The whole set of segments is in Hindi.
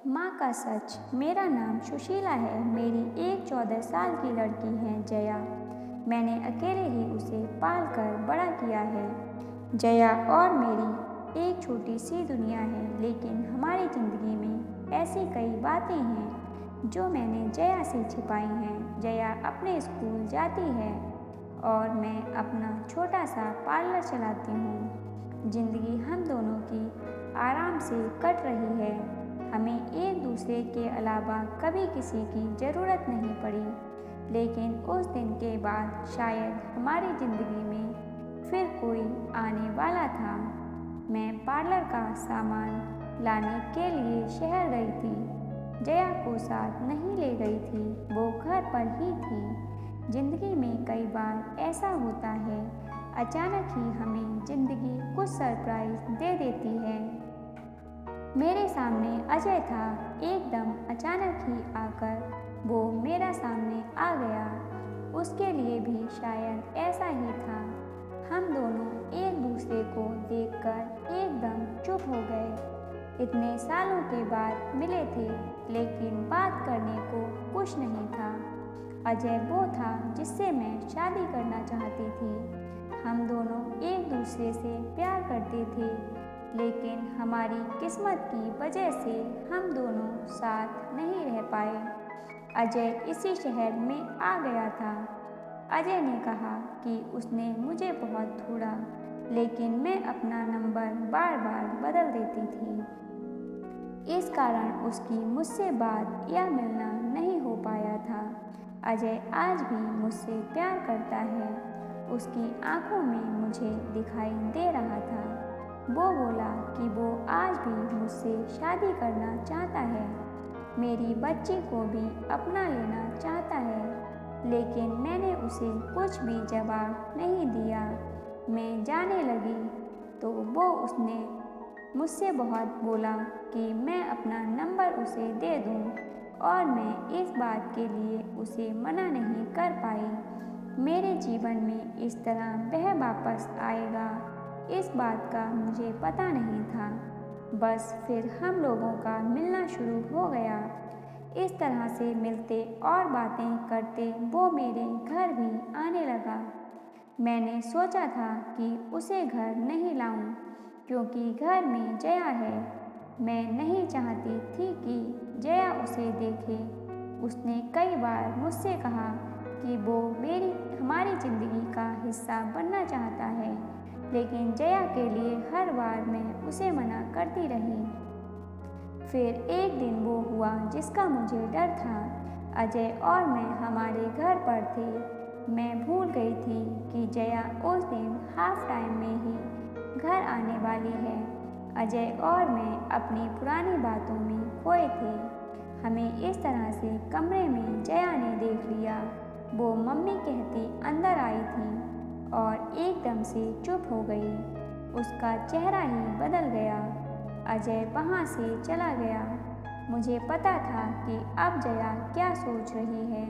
माँ का सच। मेरा नाम सुशीला है। मेरी एक 14 साल की लड़की है जया। मैंने अकेले ही उसे पाल कर बड़ा किया है। जया और मेरी एक छोटी सी दुनिया है, लेकिन हमारी ज़िंदगी में ऐसी कई बातें हैं जो मैंने जया से छिपाई हैं। जया अपने स्कूल जाती है और मैं अपना छोटा सा पार्लर चलाती हूँ। ज़िंदगी हम दोनों की आराम से कट रही है। हमें एक दूसरे के अलावा कभी किसी की ज़रूरत नहीं पड़ी, लेकिन उस दिन के बाद शायद हमारी ज़िंदगी में फिर कोई आने वाला था। मैं पार्लर का सामान लाने के लिए शहर गई थी। जया को साथ नहीं ले गई थी, वो घर पर ही थी। ज़िंदगी में कई बार ऐसा होता है, अचानक ही हमें ज़िंदगी कुछ सरप्राइज़ दे देती है। मेरे सामने अजय था। एकदम अचानक ही आकर वो मेरा सामने आ गया। उसके लिए भी शायद ऐसा ही था। हम दोनों एक दूसरे को देखकर एकदम चुप हो गए। इतने सालों के बाद मिले थे, लेकिन बात करने को कुछ नहीं था। अजय वो था जिससे मैं शादी करना चाहती थी। हम दोनों एक दूसरे से प्यार करते थे, लेकिन हमारी किस्मत की वजह से हम दोनों साथ नहीं रह पाए। अजय इसी शहर में आ गया था। अजय ने कहा कि उसने मुझे बहुत ढूंढा, लेकिन मैं अपना नंबर बार बार बदल देती थी। इस कारण उसकी मुझसे बात या मिलना नहीं हो पाया था। अजय आज भी मुझसे प्यार करता है। उसकी आंखों में मुझे दिखाई दे रहा था। वो बोला कि वो आज भी मुझसे शादी करना चाहता है, मेरी बच्ची को भी अपना लेना चाहता है, लेकिन मैंने उसे कुछ भी जवाब नहीं दिया। मैं जाने लगी तो उसने मुझसे बहुत बोला कि मैं अपना नंबर उसे दे दूं, और मैं इस बात के लिए उसे मना नहीं कर पाई। मेरे जीवन में इस तरह वह वापस आएगा, इस बात का मुझे पता नहीं था। बस फिर हम लोगों का मिलना शुरू हो गया। इस तरह से मिलते और बातें करते वो मेरे घर भी आने लगा। मैंने सोचा था कि उसे घर नहीं लाऊं, क्योंकि घर में जया है। मैं नहीं चाहती थी कि जया उसे देखे। उसने कई बार मुझसे कहा कि वो हमारी ज़िंदगी का हिस्सा बनना चाहता है, लेकिन जया के लिए हर बार मैं उसे मना करती रही। फिर एक दिन वो हुआ जिसका मुझे डर था। अजय और मैं हमारे घर पर थे। मैं भूल गई थी कि जया उस दिन हाफ टाइम में ही घर आने वाली है। अजय और मैं अपनी पुरानी बातों में खोए थे। हमें इस तरह से कमरे में जया ने देख लिया। वो मम्मी कहती अंदर आई थी और एकदम से चुप हो गई। उसका चेहरा ही बदल गया। अजय वहाँ से चला गया। मुझे पता था कि अब जया क्या सोच रही है।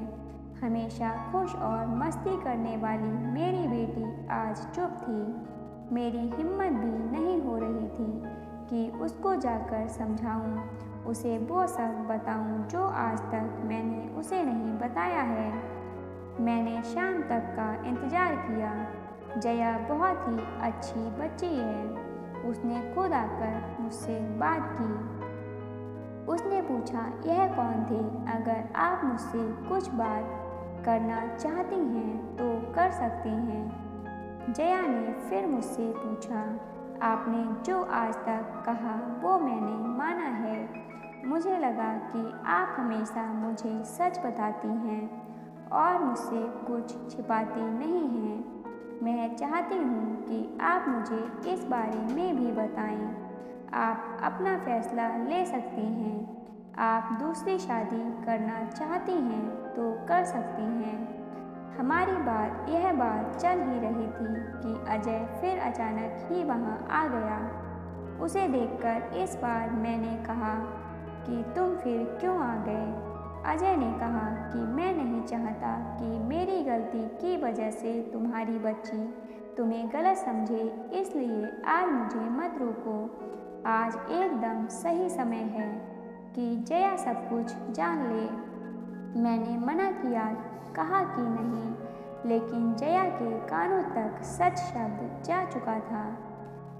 हमेशा खुश और मस्ती करने वाली मेरी बेटी आज चुप थी। मेरी हिम्मत भी नहीं हो रही थी कि उसको जाकर समझाऊं, उसे वो सब बताऊं जो आज तक मैंने उसे नहीं बताया है। मैंने शाम तक का इंतज़ार किया। जया बहुत ही अच्छी बच्ची है। उसने खुद आकर मुझसे बात की। उसने पूछा, यह कौन थे? अगर आप मुझसे कुछ बात करना चाहती हैं तो कर सकती हैं। जया ने फिर मुझसे पूछा, आपने जो आज तक कहा वो मैंने माना है। मुझे लगा कि आप हमेशा मुझे सच बताती हैं और मुझसे कुछ छिपाती नहीं हैं। मैं चाहती हूँ कि आप मुझे इस बारे में भी बताएं। आप अपना फैसला ले सकती हैं। आप दूसरी शादी करना चाहती हैं तो कर सकती हैं। हमारी यह बात चल ही रही थी कि अजय फिर अचानक ही वहाँ आ गया। उसे देखकर इस बार मैंने कहा कि तुम फिर क्यों आ गए? अजय ने कहा कि मैं नहीं चाहता कि मेरी गलती की वजह से तुम्हारी बच्ची तुम्हें गलत समझे, इसलिए आज मुझे मत रोको। आज एकदम सही समय है। कि जया सब कुछ जान ले। मैंने मना किया, कहा कि नहीं, लेकिन जया के कानों तक सच शब्द जा चुका था।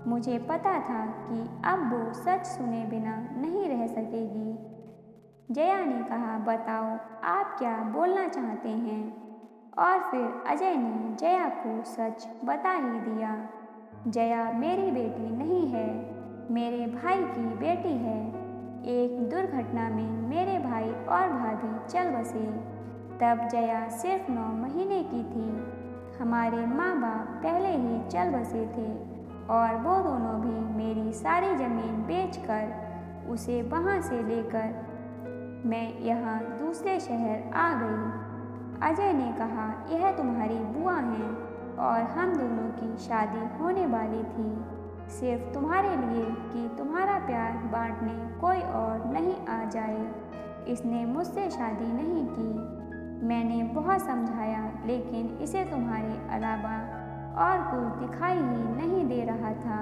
मुझे पता था कि अब वो सच सुने बिना नहीं रह सकेगी। जया ने कहा, बताओ आप क्या बोलना चाहते हैं? और फिर अजय ने जया को सच बता ही दिया। जया मेरी बेटी नहीं है, मेरे भाई की बेटी है। एक दुर्घटना में मेरे भाई और भाभी चल बसे। तब जया सिर्फ 9 महीने की थी। हमारे माँ बाप पहले ही चल बसे थे और वो दोनों भी मेरी सारी ज़मीन बेचकर उसे वहाँ से लेकर मैं यहाँ दूसरे शहर आ गई। अजय ने कहा, यह तुम्हारी बुआ हैं और हम दोनों की शादी होने वाली थी, सिर्फ तुम्हारे लिए कि तुम्हारा प्यार बांटने कोई और नहीं आ जाए। इसने मुझसे शादी नहीं की। मैंने बहुत समझाया, लेकिन इसे तुम्हारे अलावा और कुछ दिखाई ही नहीं दे रहा था।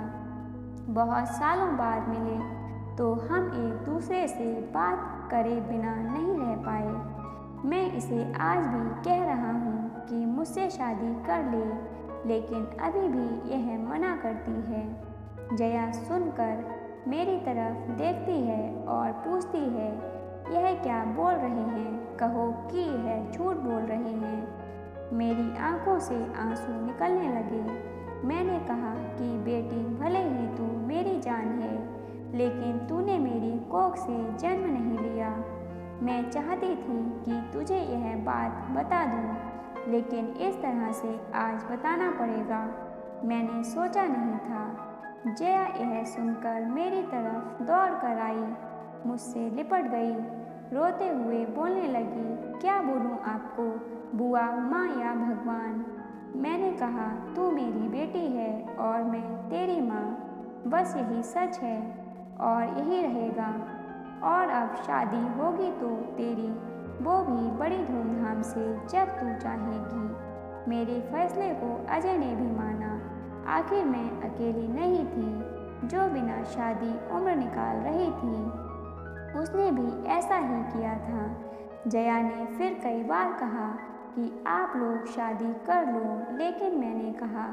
बहुत सालों बाद मिले तो हम एक दूसरे से बात करे बिना नहीं रह पाए। मैं इसे आज भी कह रहा हूँ कि मुझसे शादी कर ले, लेकिन अभी भी यह मना करती है। जया सुनकर मेरी तरफ देखती है और पूछती है, यह क्या बोल रहे हैं? कहो कि यह झूठ बोल रहे हैं। मेरी आंखों से आंसू निकलने लगे। मैंने कहा कि बेटी, भले ही तू मेरी जान है, लेकिन तूने मेरी कोख से जन्म नहीं लिया। मैं चाहती थी कि तुझे यह बात बता दूं, लेकिन इस तरह से आज बताना पड़ेगा। मैंने सोचा नहीं था। जया यह सुनकर मेरी तरफ दौड़ कर आई, मुझसे लिपट गई, रोते हुए बोलने लगी, क्या बोलूं आपको, बुआ, माँ या भगवान? मैंने कहा, तू मेरी बेटी है और मैं तेरी माँ, बस यही सच है और यही रहेगा। और अब शादी होगी तो तेरी, वो भी बड़ी धूमधाम से, जब तू चाहेगी। मेरे फैसले को अजय ने भी माना। आखिर मैं अकेली नहीं थी जो बिना शादी उम्र निकाल रही थी। उसने भी ऐसा ही किया था। जया ने फिर कई बार कहा कि आप लोग शादी कर लो, लेकिन मैंने कहा,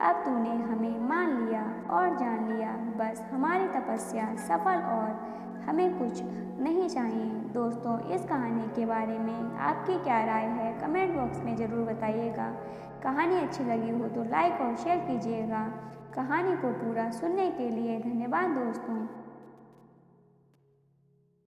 अब तूने हमें मान लिया और जान लिया, बस हमारी तपस्या सफल और हमें कुछ नहीं चाहिए। दोस्तों, इस कहानी के बारे में आपकी क्या राय है, कमेंट बॉक्स में ज़रूर बताइएगा। कहानी अच्छी लगी हो तो लाइक और शेयर कीजिएगा। कहानी को पूरा सुनने के लिए धन्यवाद दोस्तों।